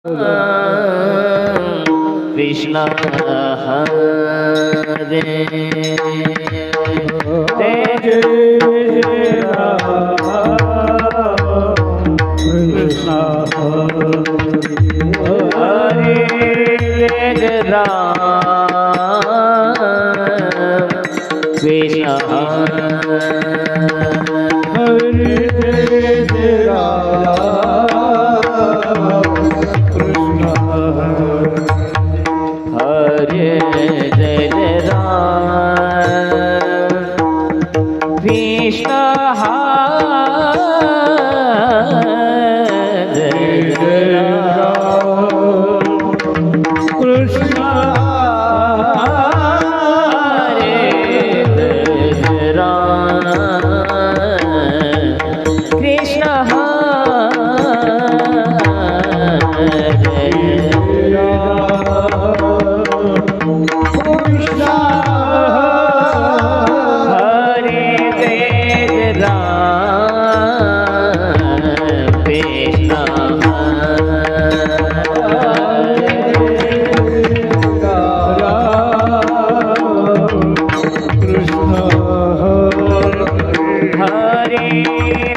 कृष्ण हरे कृष्ण हरे राम कृष्ण हरे जय राम कृष्ण हरे कृष्ण हरे जय राम कृष्ण हरे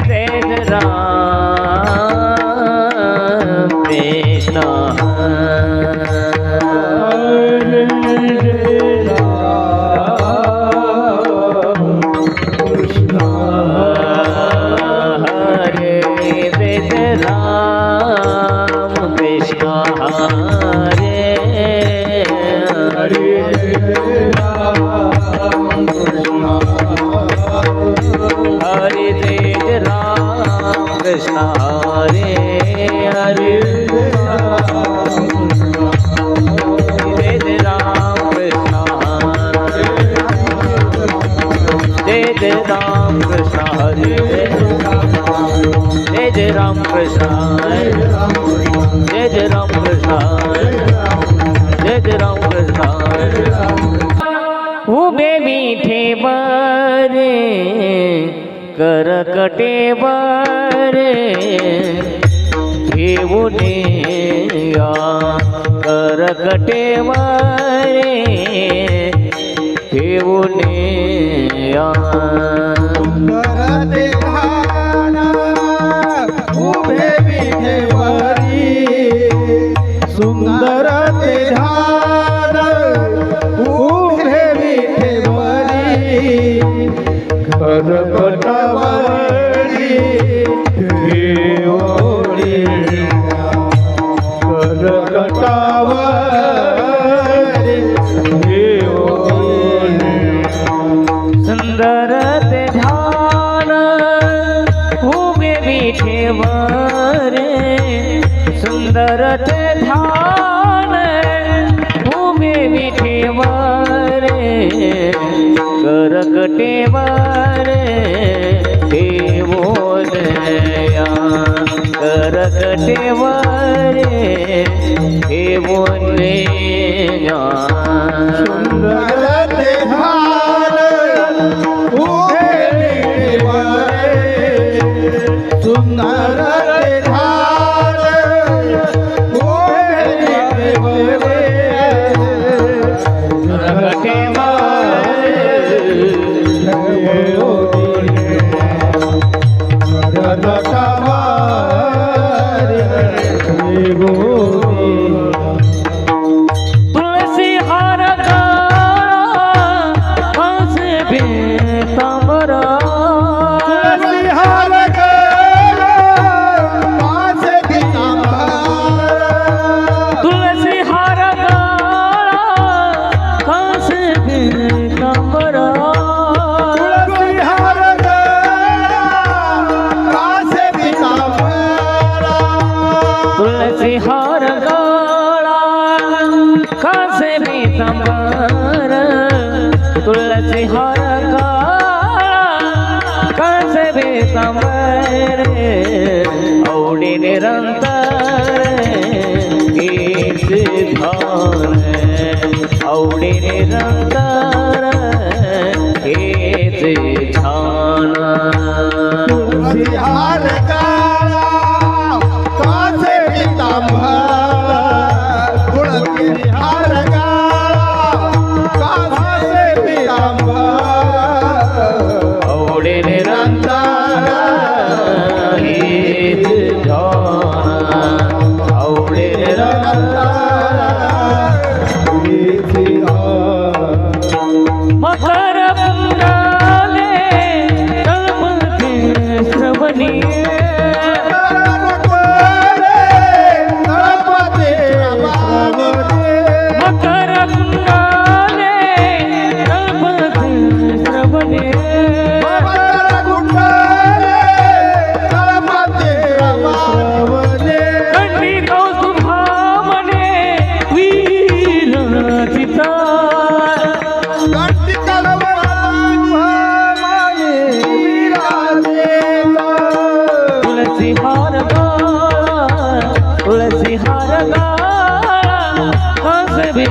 जय राम कृष्ण हरे जय राम कृष्ण हरे जय राम कृष्ण हरे हरे हरे जय राम कृष्ण हरे हरे जय राम कृष्ण जय राम कृष्ण हरे जय राम कृष्ण जय राम कृष्ण जय राम कृष्ण उभे मीठे बरे करकटे बरे घेऊन या करकटे बरे घेऊन या करते ध्यान उभे विठेवरी सुंदर ते ध्यान उभे विठेवरी करकटवरी घेऊनी करकटवरी घेऊनी सुंदर ते ध्यान उभे विठेवरे सुंदर ते ध्यान उभे विठेवरे करकटेवरे देवोदया करकटेवरे देवोदया सुंदर ते ध्यान उभे विठेवरे सुंदर ते ध्यान उभे विठेवरे तुलसी हार हंस बेतमरा तुलसी हार हंस बेतमरा तुलसी हार गळा कसे बेतमर तुलसी हार गळा कसे बेतमर औडी निरंतर हेच ध्यान औडी निरंतर हेच ध्यान तुलसी हार काळा कासे पितांबर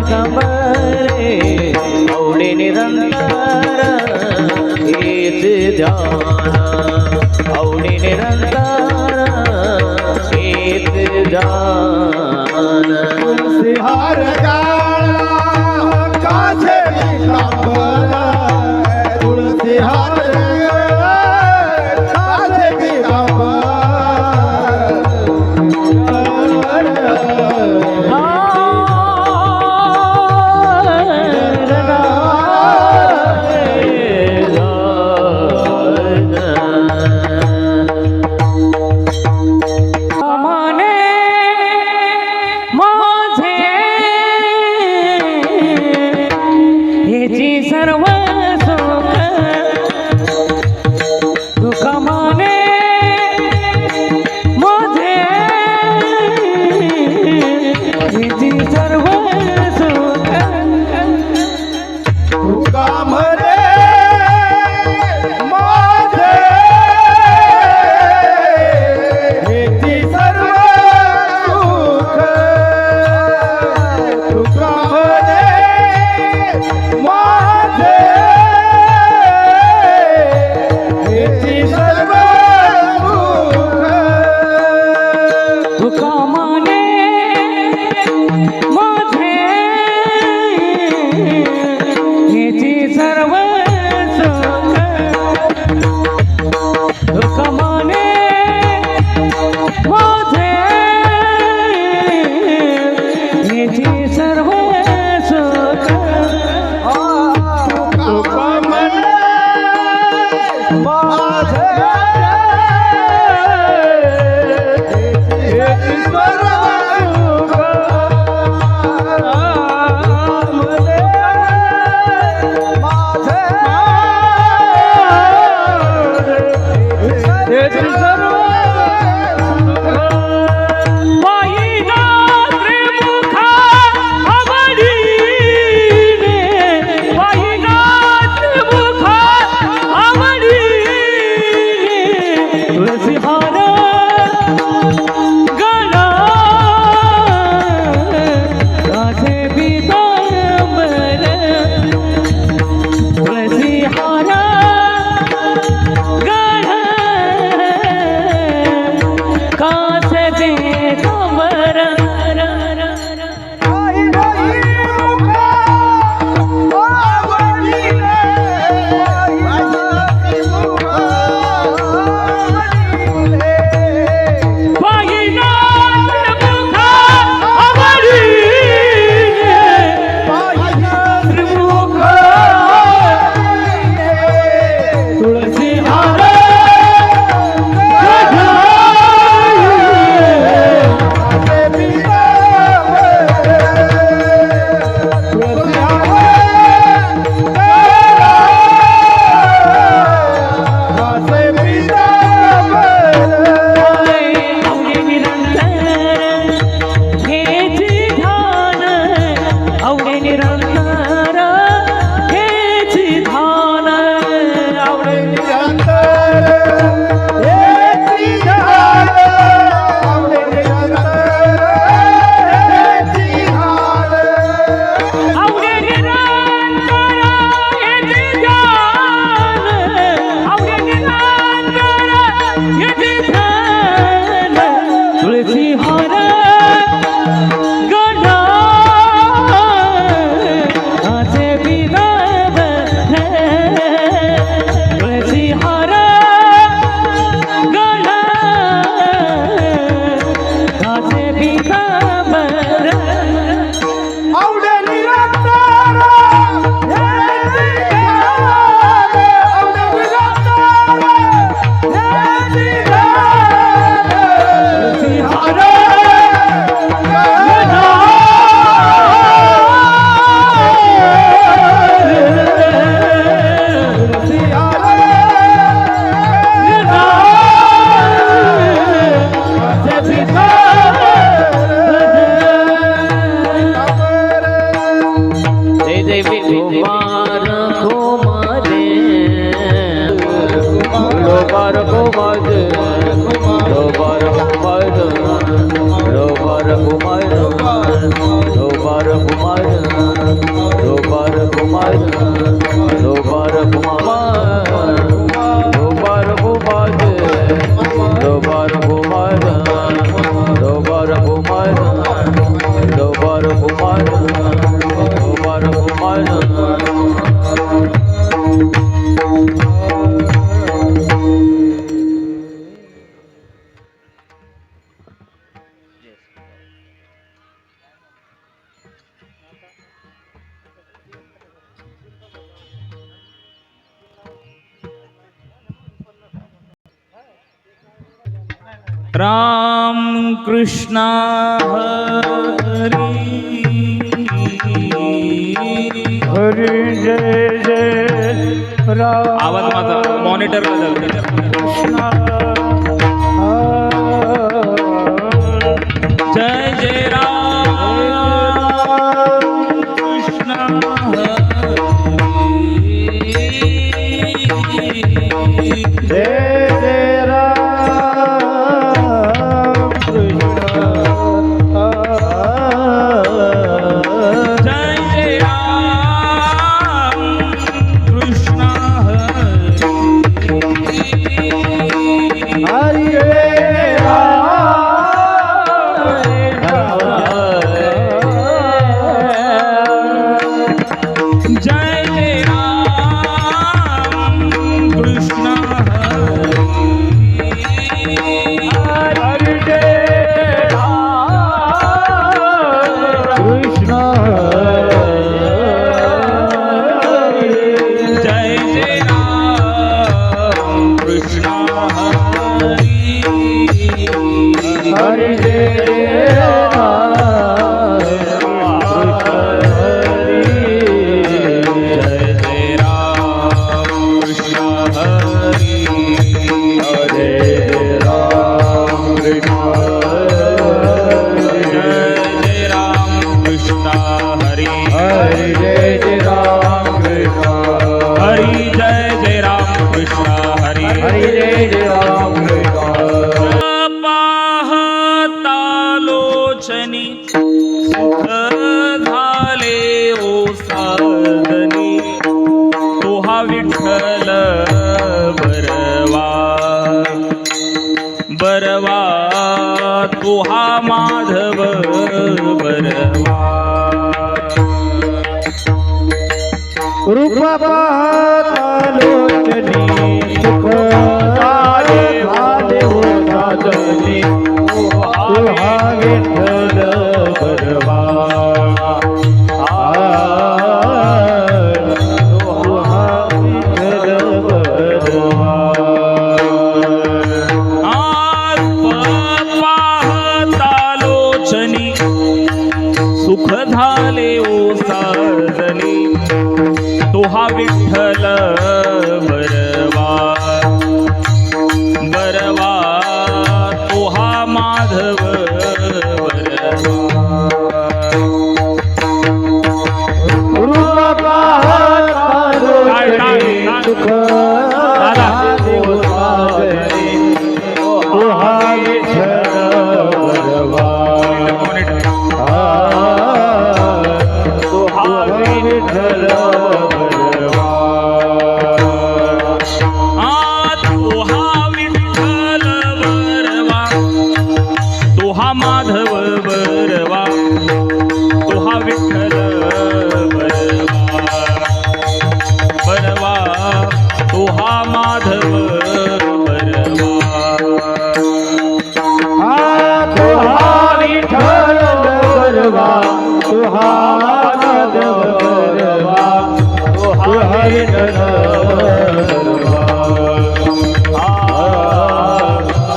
शंभरे आवडी निरंतर हेच ध्यान आवडी निरंतर हेच ध्यान तुळशीहार गाळा कासे पितांबरा तुळशीहार गाळा कासे माझे ह्याची दोबार कुमार दोबार कुमार राम कृष्ण हरी हरी जय जय राम आवाज माझा मॉनिटरला जातो कृष्ण जय जय राम कृष्ण हरी जय जय राम कृष्ण जय जय राम कृष्ण हरी हरी जय जय जय राम कृष्ण हरी जय कृष्ण जय जय राम कृष्ण हरी हरि जय जय जय राम कृष्ण हरी जय जय राम कृष्ण हरी हरी जय जय राम कृष्ण हरी पाहतालोचनी सुख झाले ओ साधनी तो हा विठ्ठल बरवा बरवा तो हा माधव बरवा रूप पाहतालोचनी सुख झाले हो साधनी तुहा विठ्ठल बरवा तुहा विठ्ठल बरवा पाहतालोचनी सुख झाले ओ साधनी तो हा विठ्ठल बरवा बरवा तो हा माधव बरवा रूप पाहतालोचनी सुख झाले हो साधनी तुहा विठ्ठल बरवा तुहा विठ्ठल बरवा तो हा विठ्ठल बरवा तो हा माधव बरवा तो हा विठ्ठल बरवा बरवा तो हा माधव बरवा तुहा विठ्ठल बरवा तुहा माधव बरवा तुहा विठ्ठल बरवा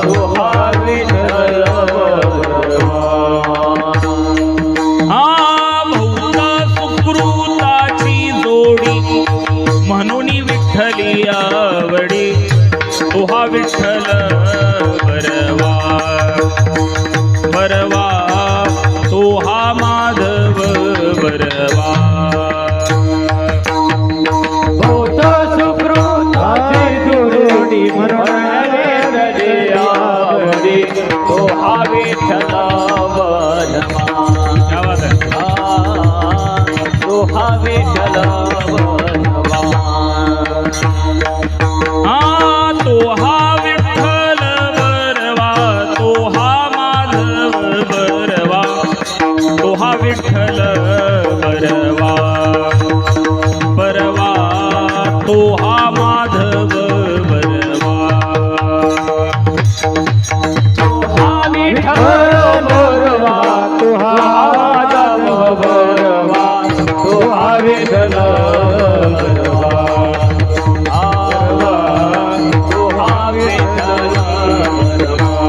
तुहा विठ्ठल बरवा बहुधा सुकृताची जोडी म्हणून विठ्ठली आवडी तो हा विठ्ठल बरवा बरवा तो हा माधव बरवा भूत सुकृताची जोडी म्हणून विठ्ठली आवडी तुहा विठ्ठल बरवा क्या बात है तुहा विठ्ठल बरवा तो हा विठ्ठल बरवा तो हा माधव बरवा विठ्ठल बरवा बरवा तो हा माधव बरवा हा विठ्ठल बरवा तो हा माधव बरवा तो हा विठ्ठल बरवा तो हा विठ्ठल बरवा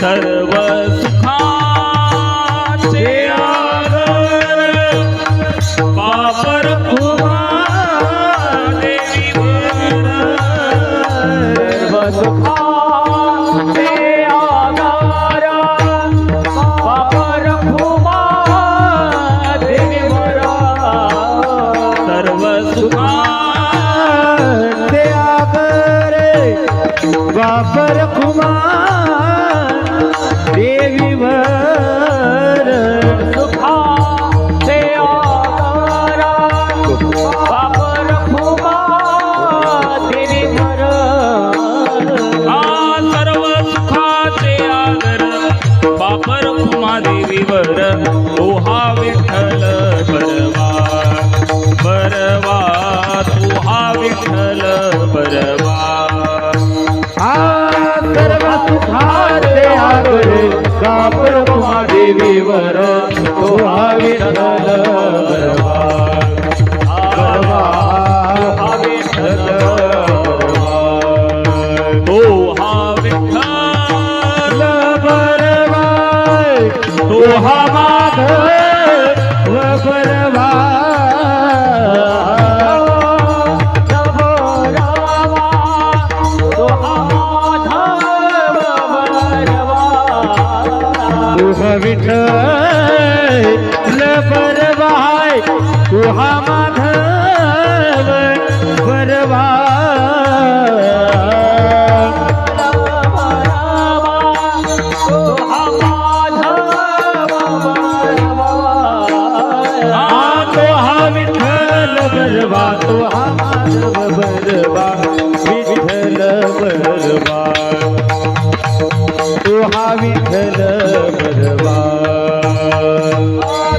सर्व सुखाचे आगर बापर उमा देवी सर्व सुखाचे आधार बापर भूमा देवी वरा सर्व सुखाचे आगर बापर कुमार देवी वर सुखाचे आधार बापर भूमा देवी वर हा सर्व सुखाचे आगर बापर उमा देवीवर तो हा विठ्ठल बरवा बरवा तो हा विठ्ठल बरवा सर्व सुखाचे आगर बापर भूमा देवी वर तो हा विठ्ठल बरवा बरवा हा विठ्ठल बरवा तो हा विठ्ठल बरवा तो हा माधव बरवा विठ्ठल बरवा तू हा माधव बरवा बरवा तो हा माधव बरवा विठ्ठल बरवा तो हा विठ्ठल बरवा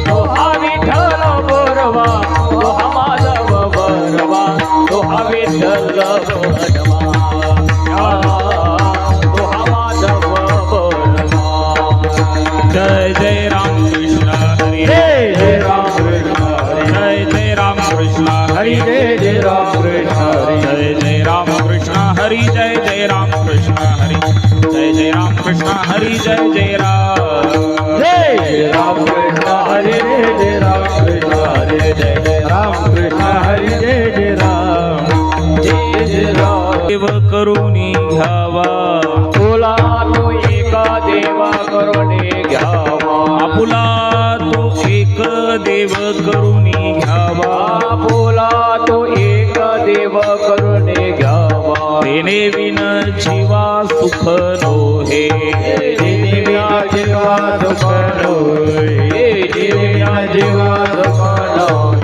तो हा विठ्ठल बरवा तो हा माधव बरवा तो हा विठ्ठल बरवा तो हा माधव बरवा जय जय राम कृष्ण हरी जय राम कृष्ण जय जय राम कृष्ण हरि जय जय राम कृष्ण हरि जय जय राम कृष्ण हरी जय जय राम कृष्ण हरी जय जय राम कृष्ण हरी जय जय राम कृष्ण हरि जय राम कृष्ण हरि जय जय राम कृष्ण हरि जय जय राम देव करुणी घ्यावा तुला तो एका देवा करुणे घ्यावा आपुला तो एक देव करुणी घ्यावा बोला तो एक देव करुणे घ्यावा तेने विन जीवा सुख नो हे देविया जीवा दुख नोय देविया जीवा दुख नोय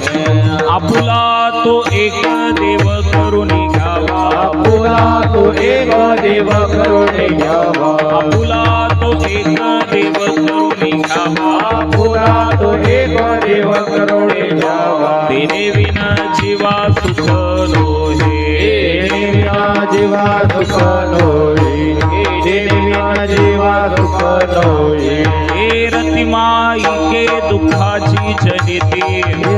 आपुला तो एक देव करुणी घ्यावा बोला तो एक देव करुणे घ्यावा आपुला तो एक देव करुणी घ्यावा बोला तो एक देव करुणे घ्यावा तेने विन जीवा सुख नो हे देविया जीवा दुख नोय देविया जीवा दुख नोय हे रतिमाई के दुःखाची जनिते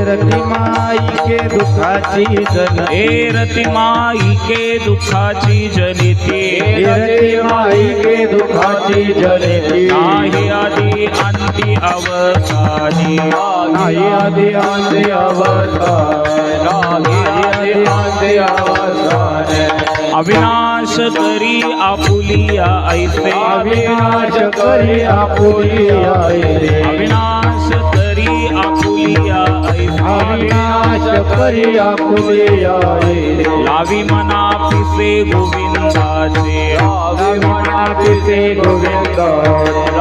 रतिमाई के दुखाची जन हे रतिमाई के दुःखाची जनिते रतिमाई के दुखाची जनिती नाही आदी अंती अवसानी नाही आदि अंत अवसान नाही आदि अंत अवसान अविनाश करी आपुलिया ऐसे अविनाश करी आपुलिया रे अविनाश करी आपुलिया ऐसे अविनाश करी आपुलिया रे लावी मना पिसे गोविंदाचे अभिमनापिसे गोविंद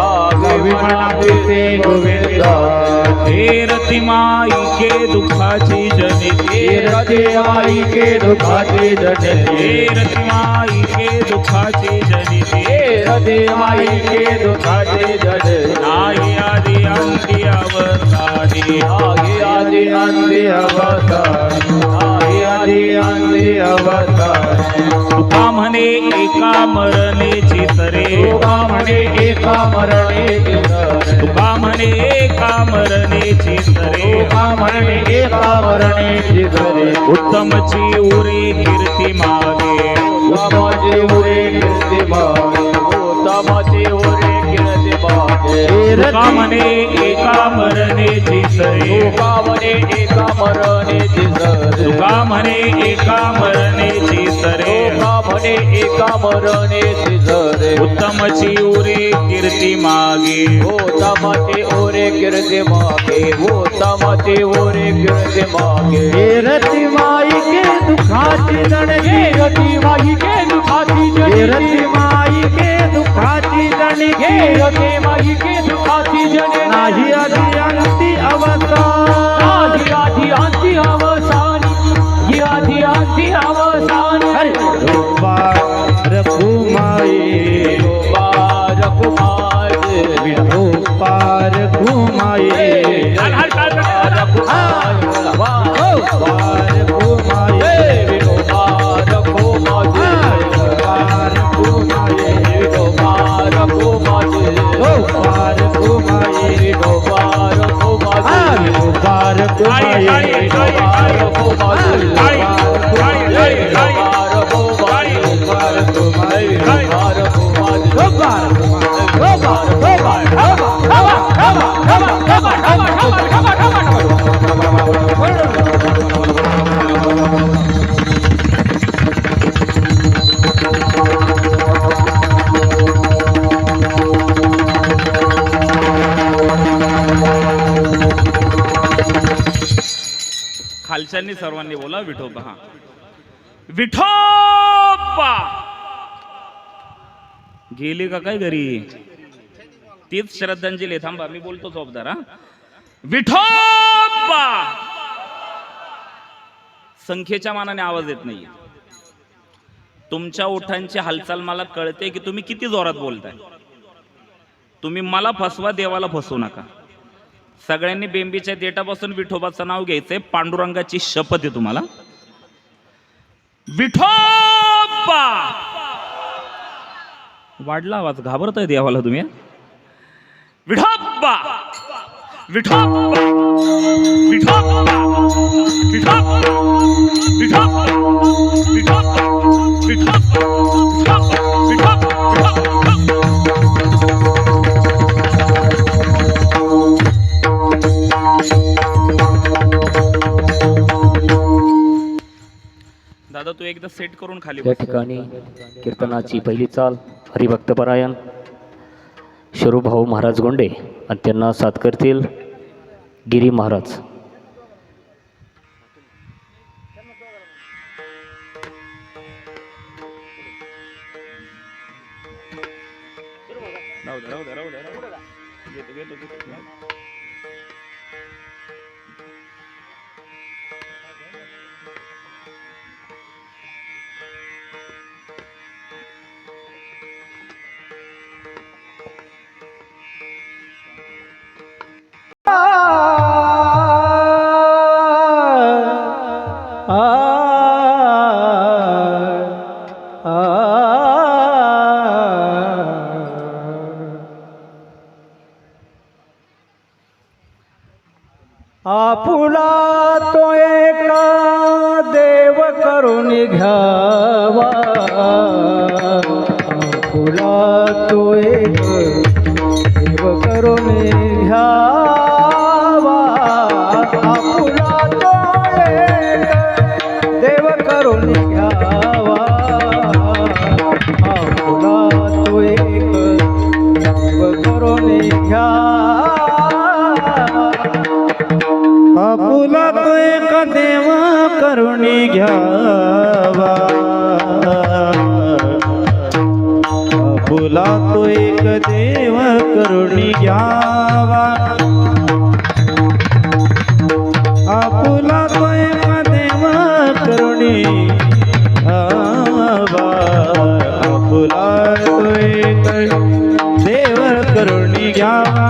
अभिमनापिसे गोविंद हे रतिमाई के दुःखाची जनिते रतिमाई के दुखाची जनिती हे रतिमाई के दुःखाची जनिते रतिमाई के दुखाची जनिती नाही आदी अंती अवतारी आगे आदि अंती अवतारी आगे आदि अंती अवतारी तुका म्हणे एका मरणेची तरे तुका म्हणे एका मरणेची तरे तुका म्हणे एका मरणेची तरे तुका म्हणे एका मरणेची तरे उत्तमची उरे कीर्ती मागे उत्तमाचे उरे कीर्ती मागे उत्तमाचे उरे कीर्ती मागे तुका म्हणे एका मरणेची तरे तुका म्हणे एका मरणेची तरे तुका म्हणे एका मरणेची तरे तुका म्हणे एका मरणेची तरे उत्तमची उरे कीर्ती मागे उत्तमाचे उरे कीर्ती मागे उत्तमाचे उरे कीर्ती मागे रती माई के दुखाची दणगी रती माई के दुखाची रती माई के दुखाची दणगी रती माई के दुखाची जने नाही आधी अंती अवतार आधी आधी अंती अवसानी ही आधी अंती अवसानी पार घुमाई पार कुमार विठो पार घुमाई पार घुमाई पार घुमाई पार घुमाई पार घुमाई पार घुमाई पार घुमाई पार घुमाई खालच्यांनी सर्वांनी बोला विठोबा. हा विठोबा गेली का काय घरी? तीच श्रद्धांजली. थांबा मी बोलतो चौबदार. हा विठोबा संख्येच्या मानाने आवाज येत नाही. तुमच्या ओठांची हालचाल मला कळते की तुम्ही किती जोरात बोलताय. तुम्ही मला फसवा, देवाला फसवू नका. सगळ्यांनी बेंबीच्या देठापासून विठोबाचं नाव घ्यायचंय. पांडुरंगाची शपथ आहे तुम्हाला. विठोबा वाढला आवाज, घाबरताय देवाला तुम्ही. विठोबा विठोबा विठोबा विठोबा विठोबा विठोबा विठोबा विठोबा. दादा तू एकदा सेट करून खाली या ठिकाणी कीर्तनाची पहिली चाल हरिभक्तपरायण शरूभाऊ महाराज गोंडे आणि त्यांना साथ करतील गिरी महाराज. आपुला तो एक देव करून घ्यावा. आपुला तो एक देव करून घ्यावा. आपुला तो एक देव करून घ्यावा. आपुला तो एक देव करून घ्यावा. आपुला तो एक देव करुणी घ्यावा. आपुला तो एक देव करुणी घ्यावा. आपुला तो एक देव करुणी घ्यावा. आपुला तो एक देव करुणी घ्यावा.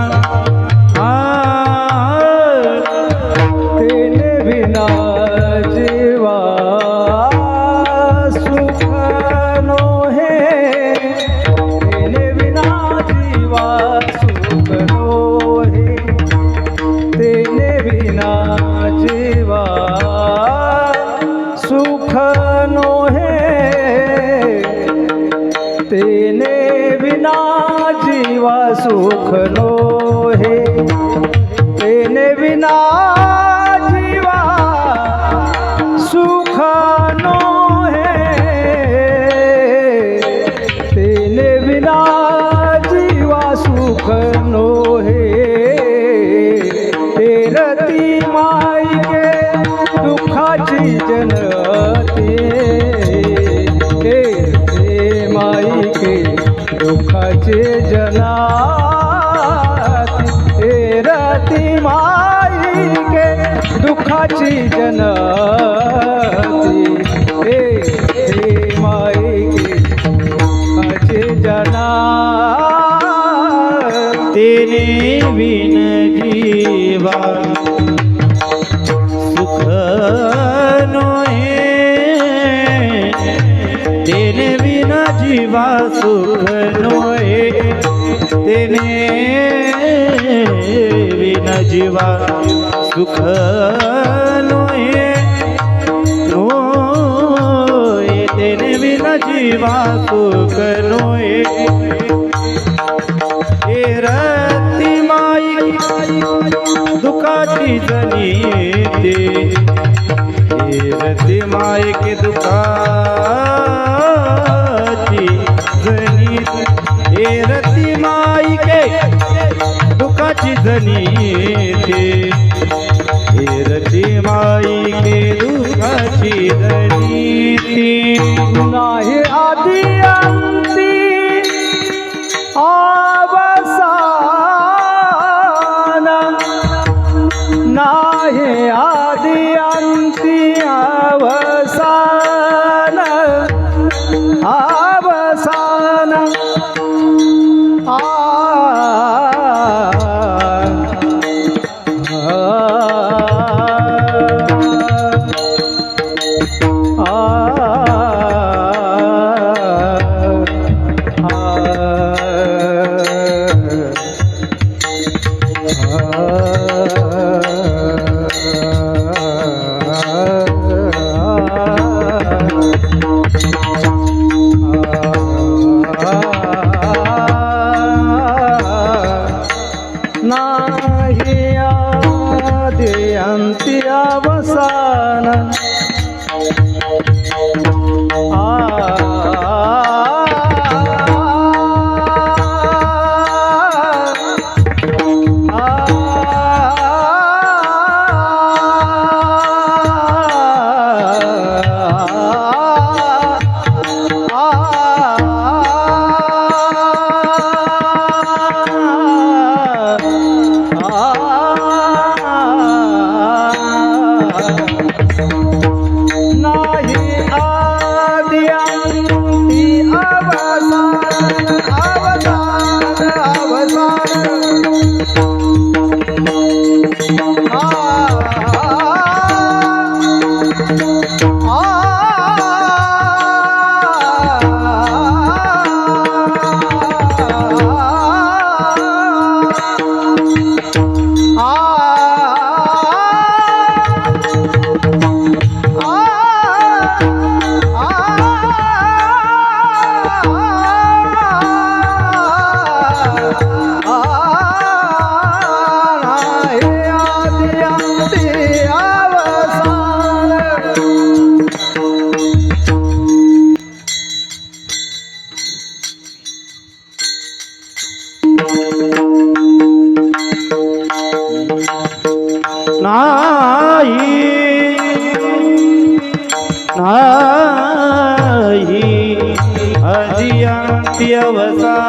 सुख नो हे तेने विना जीवा सुख नो हे तेने विना जीवा सुख नो हे तेरती माई के दुःखाची जनते तेरते माई के दुःखाचे जनाती तेरती माई के दुःखाची जनती तेरते माई के दुःखाचे जनाती तेने विन जीवा सुख नोहे तेने विना जीवा सुख नोहे तेने विना जीवा सुख नोहे नोहे तेने विना जीवा सुख नोहे रती माई दुखाची जनीते रती माई के दुखाची जनीते रती माई के दुखाची जनीते रती माई के दुखाची जनीते नाही आदि अंती अवसान नाही आदि अंती अवसान अवसान नाही आदि अंती अवसान नाही आदि अंती अवसान अवसान नाही अधियांती अवसाने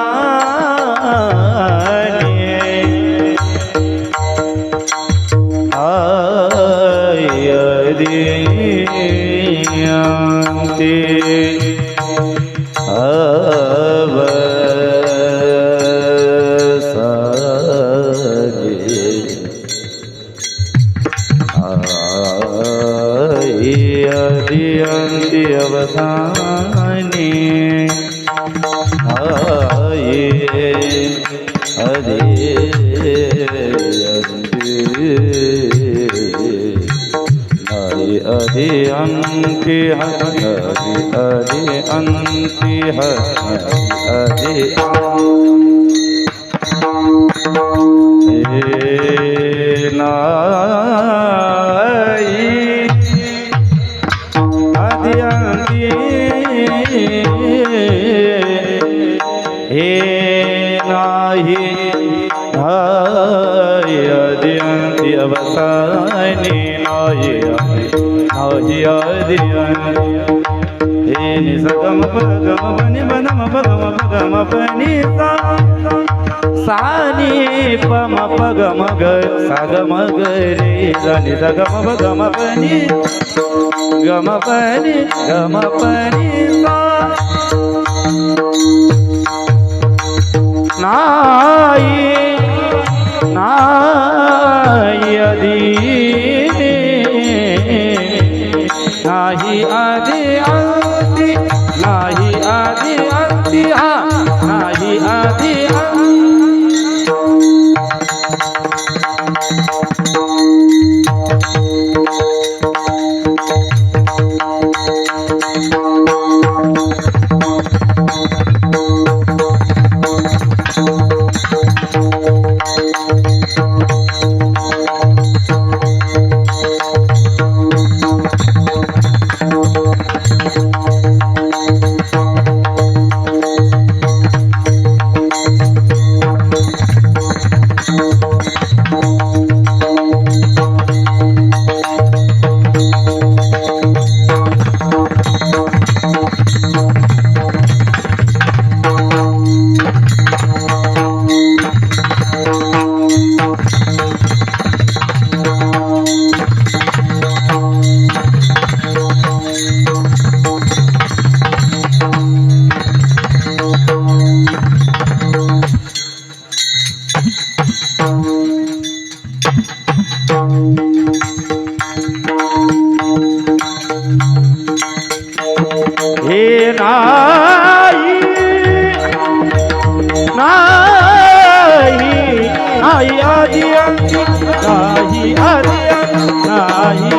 अधियांती अधियांती अवसाने अधि अंती अवसानी नाही नाही आदि हे निसगम पगम पनी बनम पगम पगम पनी सा सानी पम पगम ग सागम ग रे जानी सगम पगम पनी गम पनी सा नाई नाई आदि नाही आदि अंती नाही आदि अंती हा नाही आदि हे नाही नाही नाही आदि अंती नाही आदि नाही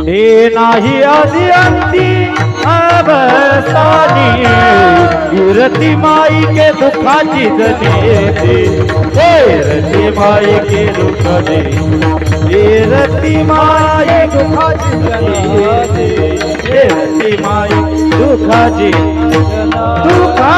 हे नाही आदि अंती अवसानी रती माई के दुखाची जनी हे रती माई के दुख दे हे रती माई दुखाची जनी हे रती माई दुखाची दुखा